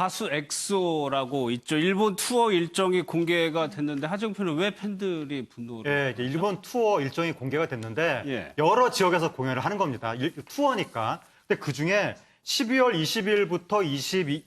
가수 엑소라고 있죠. 일본 투어 일정이 공개가 됐는데 하정표는 왜 팬들이 분노를? 예, 이제 일본 투어 일정이 공개가 됐는데 예. 여러 지역에서 공연을 하는 겁니다. 투어니까. 근데 그중에 12월 20일부터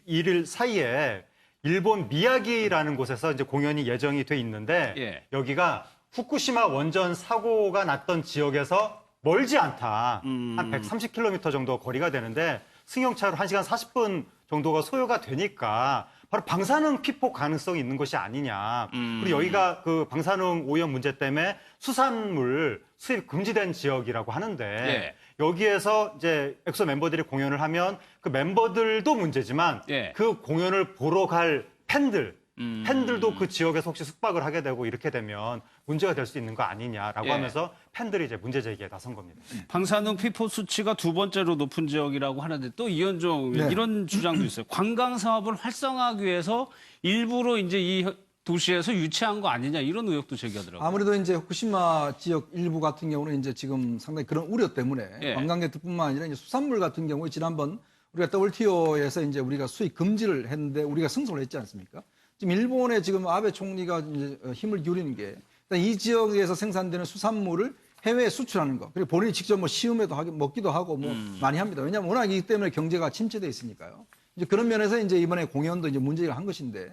21일 사이에 일본 미야기라는 곳에서 이제 공연이 예정이 돼 있는데 예. 여기가 후쿠시마 원전 사고가 났던 지역에서 멀지 않다. 한 130km 정도 거리가 되는데 승용차로 1시간 40분 정도가 소요가 되니까 바로 방사능 피폭 가능성이 있는 것이 아니냐. 그리고 여기가 그 방사능 오염 문제 때문에 수산물 수입 금지된 지역이라고 하는데 예. 여기에서 이제 엑소 멤버들이 공연을 하면 그 멤버들도 문제지만 예. 그 공연을 보러 갈 팬들도 그 지역에서 혹시 숙박을 하게 되고 이렇게 되면 문제가 될 수 있는 거 아니냐라고 예. 하면서 팬들이 이제 문제 제기에 나선 겁니다. 방사능 피폭 수치가 두 번째로 높은 지역이라고 하는데 또 이현종 네. 이런 주장도 있어요. 관광 사업을 활성화하기 위해서 일부러 이제 이 도시에서 유치한 거 아니냐 이런 의혹도 제기하더라고요. 아무래도 이제 후쿠시마 지역 일부 같은 경우는 이제 지금 상당히 그런 우려 때문에 예. 관광객뿐만 아니라 이제 수산물 같은 경우에 지난번 우리가 WTO에서 이제 우리가 수입 금지를 했는데 우리가 승소를 했지 않습니까? 지금 일본의 지금 아베 총리가 이제 힘을 기울이는 게 일단 이 지역에서 생산되는 수산물을 해외에 수출하는 거. 그리고 본인이 직접 뭐 시음에도 하고 먹기도 하고 뭐 많이 합니다. 왜냐하면 워낙 이기 때문에 경제가 침체돼 있으니까요. 이제 그런 면에서 이제 이번에 공연도 이제 문제를 한 것인데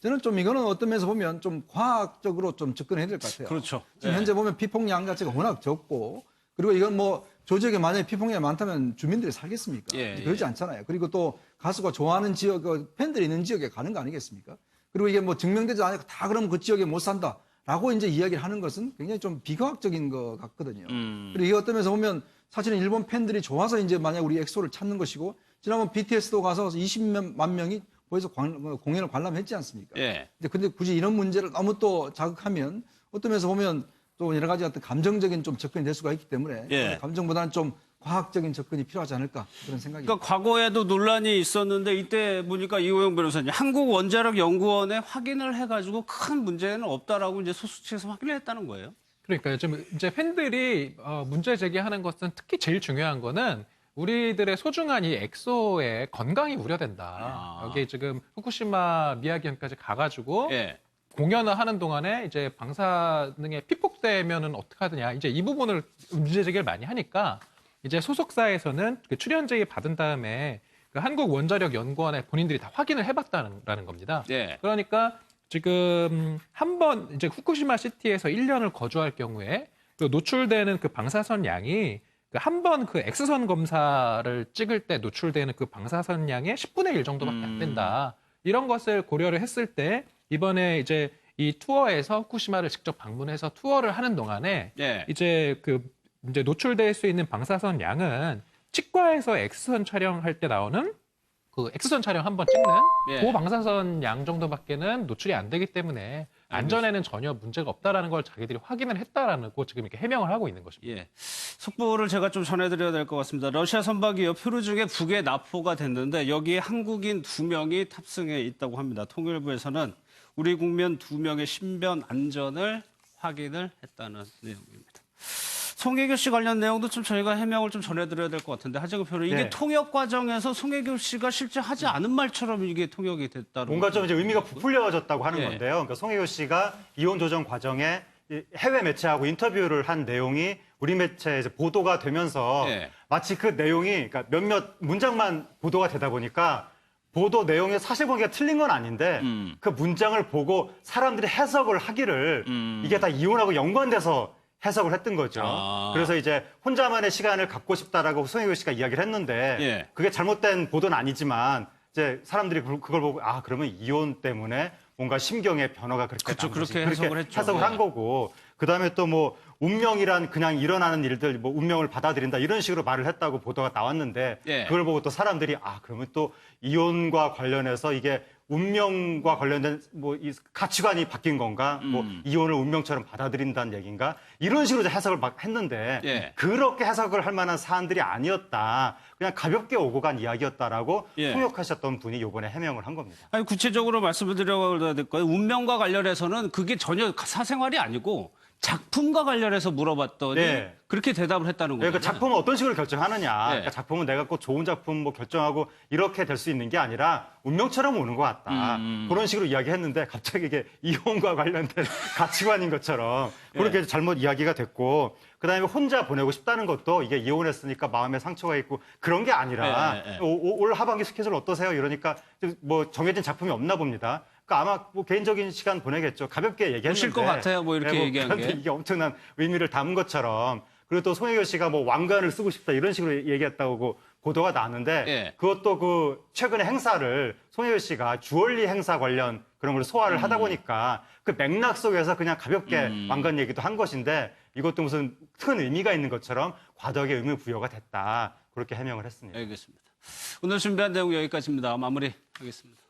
저는 좀 이거는 어떤 면에서 보면 좀 과학적으로 좀 접근해야 될 것 같아요. 그렇죠. 지금 예. 현재 보면 피폭량 자체가 워낙 적고 그리고 이건 뭐 조지역에 만약에 피폭량이 많다면 주민들이 살겠습니까? 예, 이제 그러지 않잖아요. 그리고 또 가수가 좋아하는 지역, 팬들이 있는 지역에 가는 거 아니겠습니까? 그리고 이게 뭐 증명되지 않고 다 그러면 그 지역에 못 산다라고 이제 이야기를 하는 것은 굉장히 좀 비과학적인 것 같거든요. 그리고 이 어떤 면에서 보면 사실은 일본 팬들이 좋아서 이제 만약 우리 엑소를 찾는 것이고 지난번 BTS도 가서 20만 명이 거기서 공연을 관람했지 않습니까? 예. 근데 굳이 이런 문제를 너무 또 자극하면 어떤 면에서 보면 또 여러 가지 어떤 감정적인 좀 접근이 될 수가 있기 때문에 예. 감정보다는 좀 과학적인 접근이 필요하지 않을까 그런 생각이 그러니까 과거에도 논란이 있었는데 이때 보니까 이호영 변호사님 한국원자력연구원에 확인을 해가지고 큰 문제는 없다라고 이제 소수 측에서 확인을 했다는 거예요. 그러니까요. 좀 이제 팬들이 문제 제기하는 것은 특히 제일 중요한 거는 우리들의 소중한 이 엑소의 건강이 우려된다. 여기 지금 후쿠시마 미야기현까지 가가지고 예. 공연을 하는 동안에 이제 방사능에 피폭되면은 어떻게 하느냐. 이제 이 부분을 문제 제기를 많이 하니까 이제 소속사에서는 그 출연 제의 받은 다음에 그 한국원자력연구원에 본인들이 다 확인을 해봤다는 겁니다. 예. 그러니까 지금 한 번 이제 후쿠시마 시티에서 1년을 거주할 경우에 그 노출되는 그 방사선 양이 한 번 그 X선 검사를 찍을 때 노출되는 그 방사선 양의 10분의 1 정도밖에 안 된다. 이런 것을 고려를 했을 때 이번에 이제 이 투어에서 후쿠시마를 직접 방문해서 투어를 하는 동안에 예. 이제 노출될 수 있는 방사선 양은 치과에서 X선 촬영할 때 나오는 그 X선 촬영 한 번 찍는 예. 그 방사선 양 정도밖에는 노출이 안 되기 때문에 안전에는 전혀 문제가 없다라는 걸 자기들이 확인을 했다라는 거 지금 이렇게 해명을 하고 있는 것입니다. 예. 속보를 제가 좀 전해드려야 될 것 같습니다. 러시아 선박이요. 표류중에 북에 납포가 됐는데 여기에 한국인 2명이 탑승해 있다고 합니다. 통일부에서는 우리 국민 2명의 신변 안전을 확인을 했다는 내용입니다. 송혜교 씨 관련 내용도 좀 저희가 해명을 좀 전해드려야 될 것 같은데 하정우 표현 이게 네. 통역 과정에서 송혜교 씨가 실제 하지 않은 말처럼 이게 통역이 됐다는 뭔가 좀 이제 의미가 부풀려졌다고 하는 예. 건데요. 그러니까 송혜교 씨가 이혼 조정 과정에 이 해외 매체하고 인터뷰를 한 내용이 우리 매체에서 보도가 되면서 예. 마치 그 내용이 그러니까 몇몇 문장만 보도가 되다 보니까 보도 내용의 사실관계가 틀린 건 아닌데 그 문장을 보고 사람들이 해석을 하기를 이게 다 이혼하고 연관돼서 해석을 했던 거죠. 아. 그래서 이제 혼자만의 시간을 갖고 싶다라고 송혜교 씨가 이야기를 했는데 예. 그게 잘못된 보도는 아니지만 이제 사람들이 그걸 보고 아 그러면 이혼 때문에 뭔가 심경의 변화가 그렇게 그쵸, 난 거지. 그렇게 해석을 했죠. 해석을 예. 한 거고 그다음에 또 뭐 운명이란 그냥 일어나는 일들 뭐 운명을 받아들인다 이런 식으로 말을 했다고 보도가 나왔는데 예. 그걸 보고 또 사람들이 아 그러면 또 이혼과 관련해서 이게 운명과 관련된 뭐 이 가치관이 바뀐 건가? 뭐 이혼을 운명처럼 받아들인다는 얘기인가? 이런 식으로 해석을 막 했는데 예. 그렇게 해석을 할 만한 사안들이 아니었다. 그냥 가볍게 오고 간 이야기였다라고 예. 통역하셨던 분이 이번에 해명을 한 겁니다. 아니 구체적으로 말씀을 드려야 될 거예요. 운명과 관련해서는 그게 전혀 사생활이 아니고 작품과 관련해서 물어봤더니 네. 그렇게 대답을 했다는 거예요. 그러니까 작품은 어떤 식으로 결정하느냐. 네. 그러니까 작품은 내가 꼭 좋은 작품 뭐 결정하고 이렇게 될 수 있는 게 아니라 운명처럼 오는 것 같다. 그런 식으로 이야기했는데 갑자기 이게 이혼과 관련된 가치관인 것처럼 그렇게 잘못 이야기가 됐고 그다음에 혼자 보내고 싶다는 것도 이게 이혼했으니까 마음에 상처가 있고 그런 게 아니라 네, 네, 네. 올 하반기 스케줄 어떠세요? 이러니까 뭐 정해진 작품이 없나 봅니다. 그러니까 아마 뭐 개인적인 시간 보내겠죠. 가볍게 얘기했는데 오실 것 같아요. 뭐 이렇게 얘기한 게. 그런데 이게 엄청난 의미를 담은 것처럼 그리고 또 송혜교 씨가 뭐 왕관을 쓰고 싶다 이런 식으로 얘기했다고 보도가 나왔는데 예. 그것도 그 최근에 행사를 송혜교 씨가 주얼리 행사 관련 그런 걸 소화를 하다 보니까 그 맥락 속에서 그냥 가볍게 왕관 얘기도 한 것인데 이것도 무슨 큰 의미가 있는 것처럼 과도하게 의미 부여가 됐다. 그렇게 해명을 했습니다. 알겠습니다. 오늘 준비한 내용 여기까지입니다. 마무리하겠습니다.